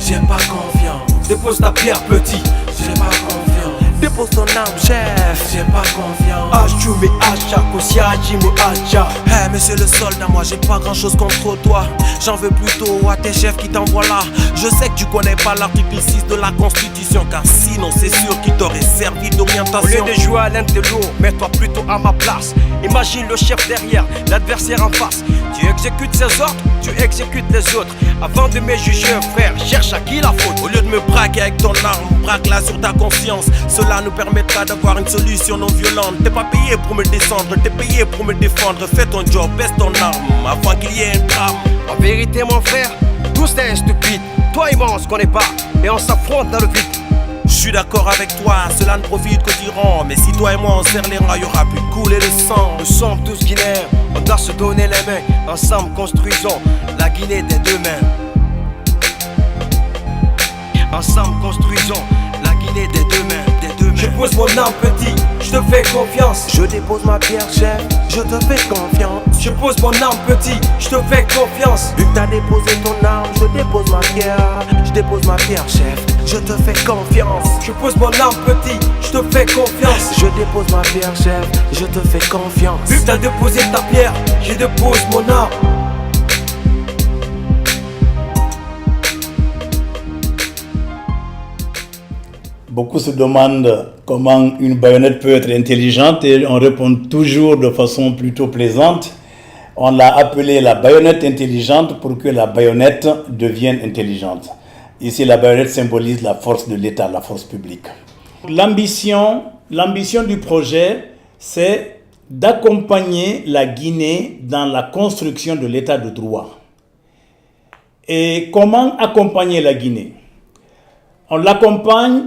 j'ai pas confiance. Dépose ta pierre, petit, j'ai pas confiance. Dépose ton arme, chef, j'ai pas confiance. Achumi acha, kosiaji mu acha. Hey monsieur le soldat, moi j'ai pas grand chose contre toi. J'en veux plutôt à tes chefs qui t'envoient là. Je sais que tu connais pas l'article 6 de la Constitution, car sinon c'est sûr qu'il t'aurait servi d'orientation. Au lieu de jouer à l'intello, mets-toi plutôt à ma place. Imagine le chef derrière, l'adversaire en face. Tu exécutes ses ordres, tu exécutes les autres. Avant de me juger, frère, cherche à qui la faute. Au lieu de me braquer avec ton arme, braque-la sur ta conscience. Cela nous permettra d'avoir une solution non violente. T'es pas payé pour me descendre, t'es payé pour me défendre. Fais ton job, baisse ton arme, avant qu'il y ait un drame. En vérité mon frère, tous t'es stupide. Toi et moi on se connaît pas, et on s'affronte dans le vide. Je suis d'accord avec toi, cela ne profite que diront. Mais si toi et moi on serre les rangs, y'aura plus de couler de sang. Nous sommes tous Guinéens, on doit se donner les mains. Ensemble construisons la Guinée des deux mains. Ensemble construisons la Guinée des deux mains. Je pose mon arme petit, je te fais confiance. Je dépose ma pierre chef, je te fais confiance. Je pose mon arme petit, je te fais confiance. Vu que t'as déposé ton arme, je dépose ma pierre. Je dépose ma pierre chef, je te fais confiance. Je pose mon arme petit, je te fais confiance. Je dépose ma pierre chef, je te fais confiance. Vu que t'as déposé ta pierre, je dépose mon arme. Beaucoup se demandent comment une baïonnette peut être intelligente et on répond toujours de façon plutôt plaisante. On l'a appelée la baïonnette intelligente pour que la baïonnette devienne intelligente. Ici, la baïonnette symbolise la force de l'État, la force publique. L'ambition du projet, c'est d'accompagner la Guinée dans la construction de l'État de droit. Et comment accompagner la Guinée? On l'accompagne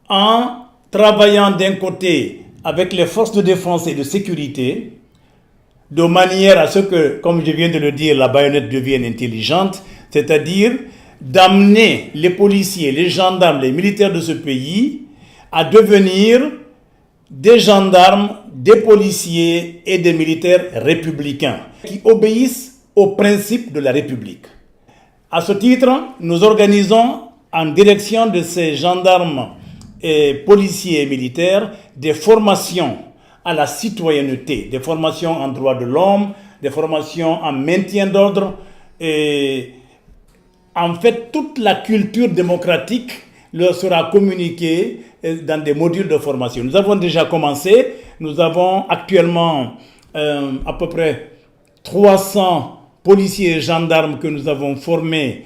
en travaillant d'un côté avec les forces de défense et de sécurité, de manière à ce que, comme je viens de le dire, la baïonnette devienne intelligente, c'est-à-dire d'amener les policiers, les gendarmes, les militaires de ce pays à devenir des gendarmes, des policiers et des militaires républicains qui obéissent aux principes de la République. À ce titre, nous organisons en direction de ces gendarmes et policiers et militaires des formations à la citoyenneté, des formations en droits de l'homme, des formations en maintien d'ordre et en fait toute la culture démocratique leur sera communiquée dans des modules de formation. Nous avons déjà commencé, nous avons actuellement à peu près 300 policiers et gendarmes que nous avons formés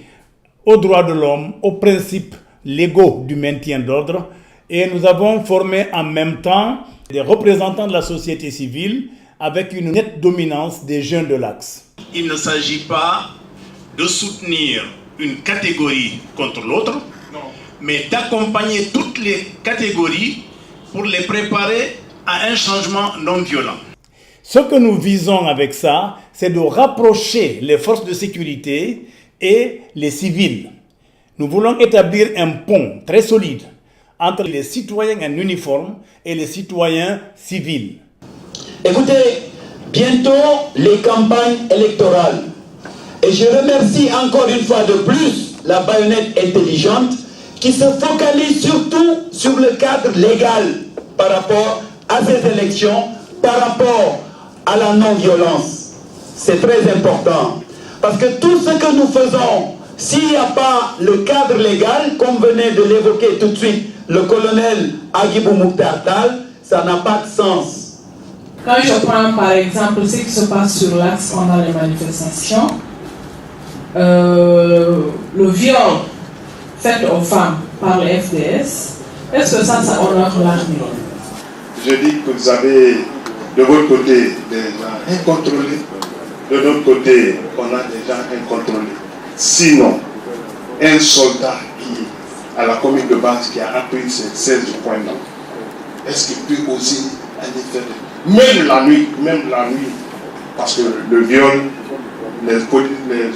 aux droits de l'homme, aux principes légaux du maintien d'ordre. Et nous avons formé en même temps des représentants de la société civile avec une nette dominance des jeunes de l'Axe. Il ne s'agit pas de soutenir une catégorie contre l'autre, mais d'accompagner toutes les catégories pour les préparer à un changement non violent. Ce que nous visons avec ça, c'est de rapprocher les forces de sécurité et les civils. Nous voulons établir un pont très solide entre les citoyens en uniforme et les citoyens civils. Écoutez, bientôt les campagnes électorales. Et je remercie encore une fois de plus la baïonnette intelligente qui se focalise surtout sur le cadre légal par rapport à ces élections, par rapport à la non-violence. C'est très important. Parce que tout ce que nous faisons, s'il n'y a pas le cadre légal, comme venait de l'évoquer tout de suite le colonel Agibou Mokhtar Tal, ça n'a pas de sens. Quand je prends par exemple ce qui se passe sur l'axe pendant les manifestations, le viol fait aux femmes par le FDS, est-ce que ça honore l'armée? Je dis que vous avez de votre côté des gens incontrôlés, de notre côté on a des gens incontrôlés. Sinon, un soldat qui, à la commune de base, qui a appris ces 16 points là, est-ce qu'il peut aussi aller faire même la nuit, parce que le viol, les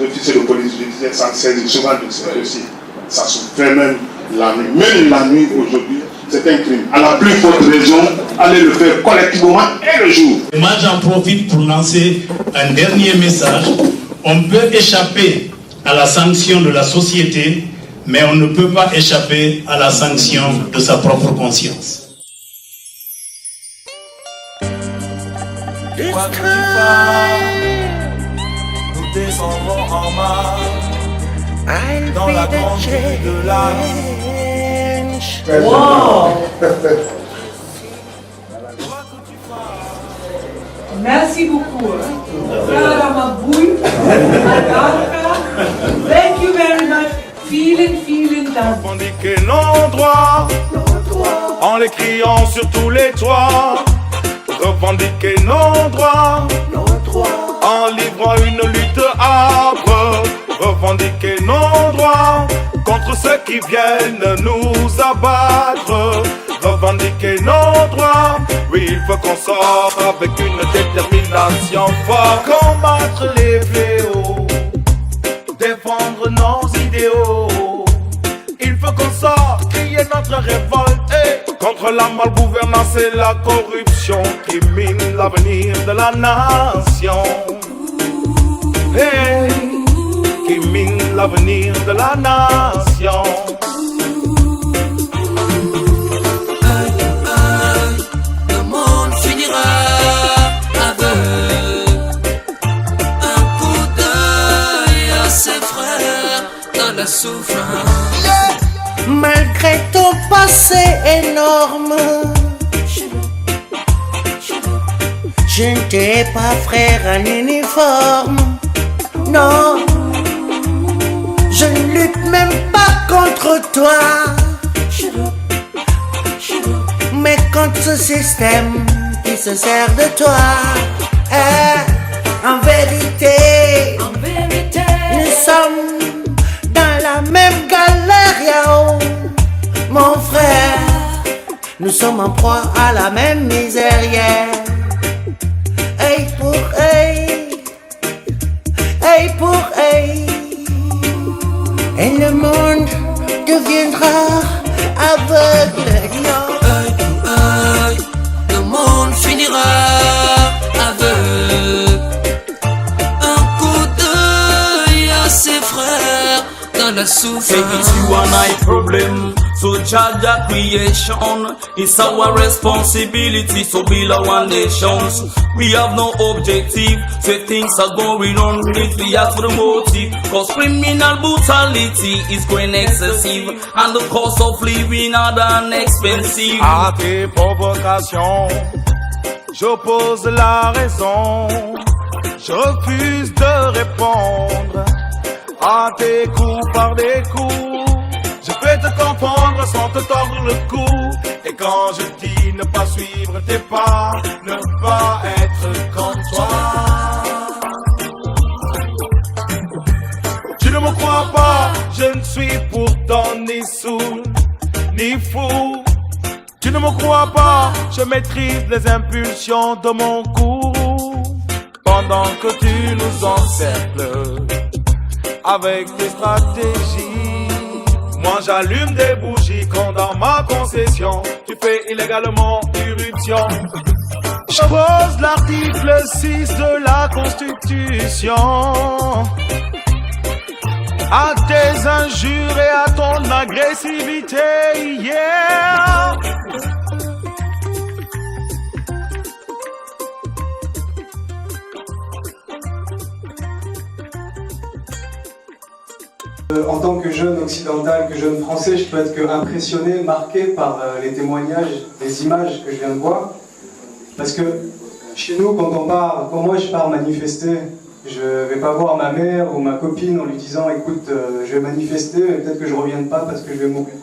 officiers de police judiciaire s'en saisissent souvent de ça aussi. Ça se fait même la nuit. Même la nuit aujourd'hui, c'est un crime. À la plus forte raison, allez le faire collectivement et le jour. Moi, j'en profite pour lancer un dernier message. On peut échapper à la sanction de la société, mais on ne peut pas échapper à la sanction de sa propre conscience. Quoi que tu fasses, nous descendrons en marche dans la grande rue de la. Wow! Merci beaucoup. Thank you very much. Feeling that. Revendiquer nos droits en les criant sur tous les toits. Revendiquer nos droits en livrant une lutte âpre. Revendiquer nos droits contre ceux qui viennent nous abattre. Revendiquer nos droits, oui, il faut qu'on sorte avec une détermination forte. Combattre les fléaux, défendre nos idéaux. Il faut qu'on sorte, crier notre révolte contre la malgouvernance et la corruption qui mine l'avenir de la nation. Hey, qui mine l'avenir de la nation. Le monde finira avec un coup d'œil à ses frères dans la souffrance. Malgré ton passé énorme, je ne t'ai pas frère en uniforme. Non, je ne lutte même pas contre toi, mais contre ce système qui se sert de toi. En vérité, nous sommes dans la même galère, yao, mon frère. Nous sommes en proie à la même misère, yeah. Hey pour hey, hey pour hey. Et le monde deviendra aveugle. Le monde finira aveugle. Un coup d'œil à ses frères dans la souffrance. Hey, it's you and I problem. So charge that creation. It's our responsibility to build our nations. We have no objective, so things are going on. We ask for the motive, cause criminal brutality is going excessive, and the cost of living are than expensive. À tes provocations, j'oppose la raison. Je refuse de répondre à tes coups par des coups. Je peux te comprendre sans te tordre le cou. Et quand je dis ne pas suivre tes pas, ne pas être comme toi. Tu ne me crois pas, je ne suis pourtant ni sourd, ni fou. Tu ne me crois pas, je maîtrise les impulsions de mon cou. Pendant que tu nous encercles avec tes stratégies, moi j'allume des bougies quand dans ma concession tu fais illégalement irruption. Je pose l'article 6 de la Constitution à tes injures et à ton agressivité, yeah. En tant que jeune occidental, que jeune français, je peux être que impressionné, marqué par les témoignages, les images que je viens de voir. Parce que Chez nous, quand moi je pars manifester, je vais pas voir ma mère ou ma copine en lui disant écoute, je vais manifester, mais peut-être que je revienne pas parce que je vais mourir.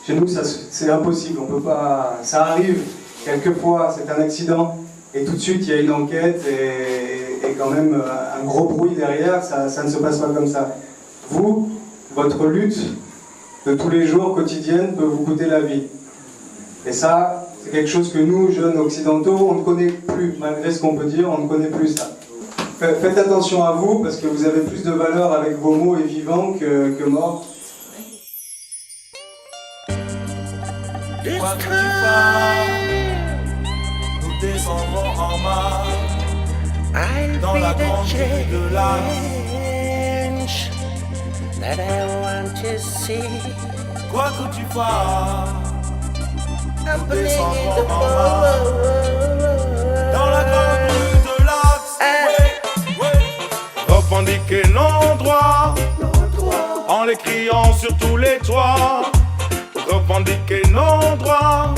Chez nous, c'est impossible, on peut pas. Ça arrive quelquefois, c'est un accident, et tout de suite il y a une enquête et quand même un gros bruit derrière. Ça ne se passe pas comme ça. Vous, votre lutte de tous les jours, quotidienne, peut vous coûter la vie. Et ça, c'est quelque chose que nous, jeunes occidentaux, on ne connaît plus, malgré ce qu'on peut dire, on ne connaît plus ça. Faites attention à vous, parce que vous avez plus de valeur avec vos mots et vivants que morts. Quoi que tu fasses, nous descendrons en marche dans la grande rue de la that I want to see. Quoi que tu fasses, nous descendrons en marche dans la grande rue de l'Axe. Revendiquer nos droits en les criant sur tous les toits. Revendiquer nos droits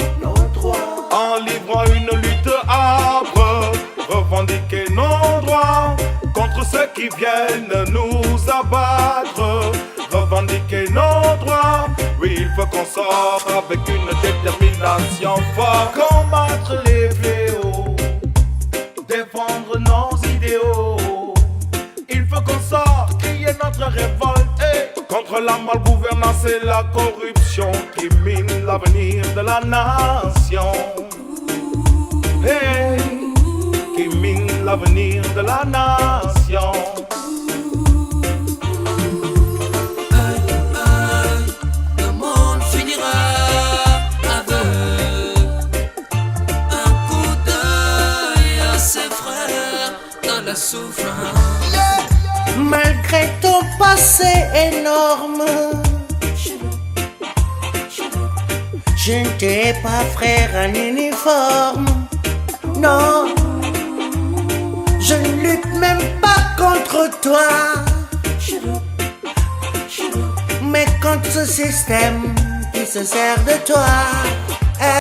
en livrant une lutte âpre. Revendiquer nos droits contre ceux qui viennent nous abattre. Revendiquer nos droits, oui, il faut qu'on sorte avec une détermination forte. Combattre les fléaux, défendre nos idéaux. Il faut qu'on sorte, crier notre révolte contre la malgouvernance et la corruption qui mine l'avenir de la nation. Hey, qui mine l'avenir de la nation. Le monde finira avec un coup d'œil à ses frères dans la souffrance. Malgré ton passé énorme, je ne t'ai pas frère en uniforme. Non, je ne lutte même pas contre toi, mais contre ce système qui se sert de toi.